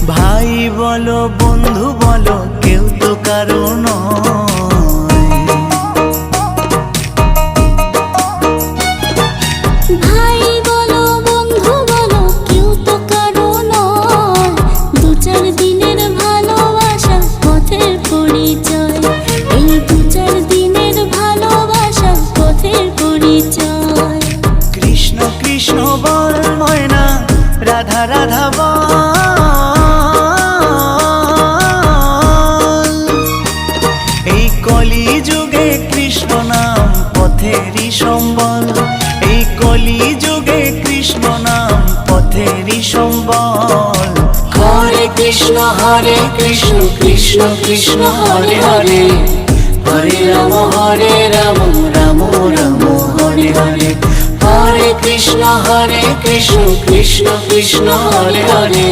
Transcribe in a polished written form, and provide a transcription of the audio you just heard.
ভাই বলো বন্ধু বলো কেউ তো কারো নয়। ভাই বলো বন্ধু বলো কেউ তো কারো নয়। দু চার দিনের ভালোবাসা পথের পরিচয়। এই দু চার দিনের ভালোবাসা পথের পরিচয়। কৃষ্ণ কৃষ্ণ বল ময়না রাধা রাধা বল। এই কলি যুগে কৃষ্ণ নাম পথেরই সম্বল। এই কলি যুগে কৃষ্ণ নাম পথেরই সম্বল। হরে কৃষ্ণ কৃষ্ণ কৃষ্ণ হরে হরে, হরে রাম রাম রাম হরে হরে। হরে কৃষ্ণ কৃষ্ণ কৃষ্ণ হরে হরে।